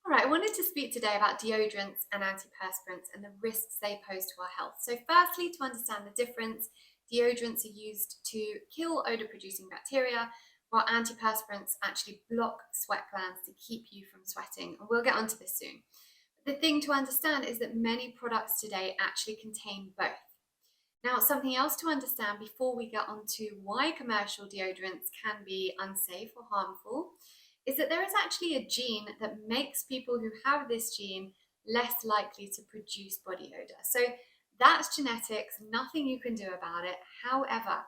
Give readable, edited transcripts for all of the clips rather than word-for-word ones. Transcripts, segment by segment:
All right, I wanted to speak today about deodorants and antiperspirants and the risks they pose to our health. So, firstly, to understand the difference, deodorants are used to kill odor producing bacteria, while antiperspirants actually block sweat glands to keep you from sweating. And we'll get onto this soon. The thing to understand is that many products today actually contain both. Now, something else to understand before we get on to why commercial deodorants can be unsafe or harmful is that there is actually a gene that makes people who have this gene less likely to produce body odor. So that's genetics, nothing you can do about it. However,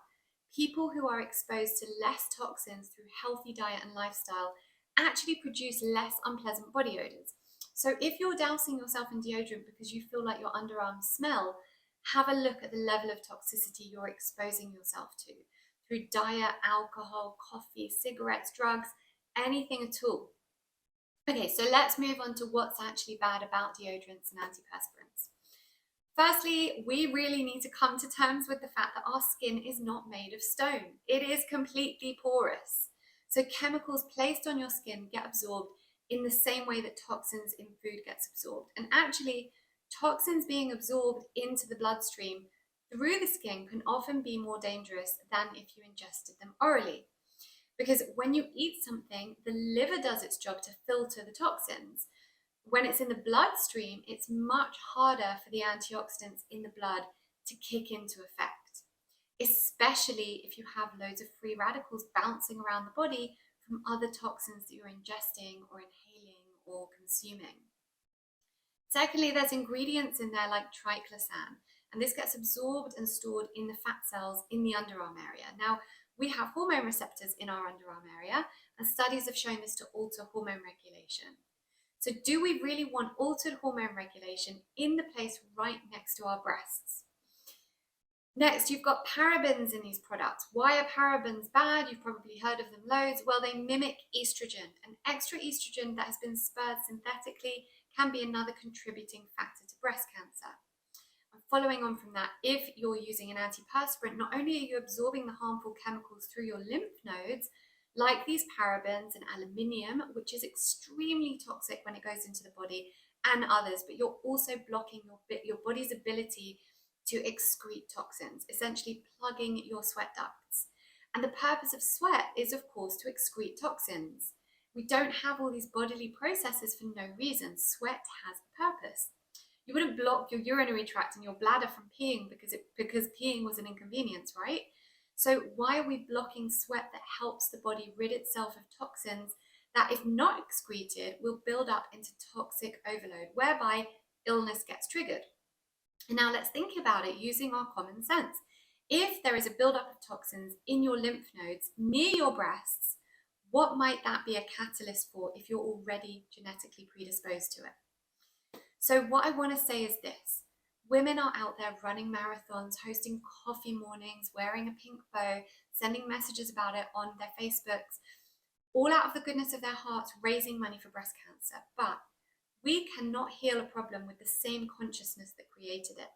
people who are exposed to less toxins through healthy diet and lifestyle actually produce less unpleasant body odors. So if you're dousing yourself in deodorant because you feel like your underarms smell, have a look at the level of toxicity you're exposing yourself to through diet, alcohol, coffee, cigarettes, drugs, anything at all. Okay, so let's move on to what's actually bad about deodorants and antiperspirants. Firstly, we really need to come to terms with the fact that our skin is not made of stone. It is completely porous. So chemicals placed on your skin get absorbed in the same way that toxins in food gets absorbed. And actually, toxins being absorbed into the bloodstream through the skin can often be more dangerous than if you ingested them orally. Because when you eat something, the liver does its job to filter the toxins. When it's in the bloodstream, it's much harder for the antioxidants in the blood to kick into effect, especially if you have loads of free radicals bouncing around the body from other toxins that you're ingesting or inhaling or consuming. Secondly, there's ingredients in there like triclosan, and this gets absorbed and stored in the fat cells in the underarm area. Now, we have hormone receptors in our underarm area, and studies have shown this to alter hormone regulation. So do we really want altered hormone regulation in the place right next to our breasts? Next, you've got parabens in these products. Why are parabens bad? You've probably heard of them loads. Well, they mimic estrogen, and extra estrogen that has been spurred synthetically can be another contributing factor to breast cancer. And following on from that, if you're using an antiperspirant, not only are you absorbing the harmful chemicals through your lymph nodes, like these parabens and aluminium, which is extremely toxic when it goes into the body, and others, but you're also blocking your body's ability to excrete toxins, essentially plugging your sweat ducts. And the purpose of sweat is, of course, to excrete toxins. We don't have all these bodily processes for no reason. Sweat has a purpose. You wouldn't block your urinary tract and your bladder from peeing because peeing was an inconvenience, right? So why are we blocking sweat that helps the body rid itself of toxins that, if not excreted, will build up into toxic overload, whereby illness gets triggered? And now let's think about it using our common sense. If there is a buildup of toxins in your lymph nodes near your breasts, what might that be a catalyst for if you're already genetically predisposed to it? So what I want to say is this. Women are out there running marathons, hosting coffee mornings, wearing a pink bow, sending messages about it on their Facebooks, all out of the goodness of their hearts, raising money for breast cancer. But we cannot heal a problem with the same consciousness that created it.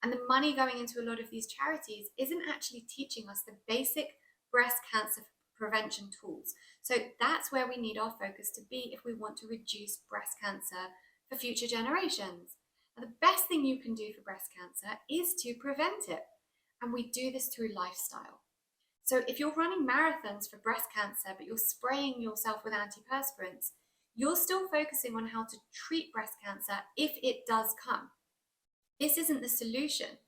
And the money going into a lot of these charities isn't actually teaching us the basic breast cancer prevention tools. So that's where we need our focus to be if we want to reduce breast cancer for future generations. Now, the best thing you can do for breast cancer is to prevent it. And we do this through lifestyle. So if you're running marathons for breast cancer, but you're spraying yourself with antiperspirants, you're still focusing on how to treat breast cancer if it does come. This isn't the solution.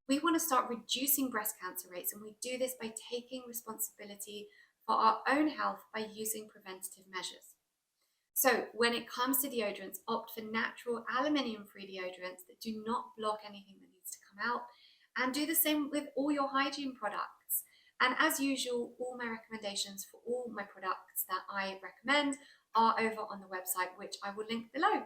We want to start reducing breast cancer rates, and we do this by taking responsibility for our own health by using preventative measures. So when it comes to deodorants, opt for natural aluminium-free deodorants that do not block anything that needs to come out, and do the same with all your hygiene products. And as usual, all my recommendations for all my products that I recommend are over on the website, which I will link below.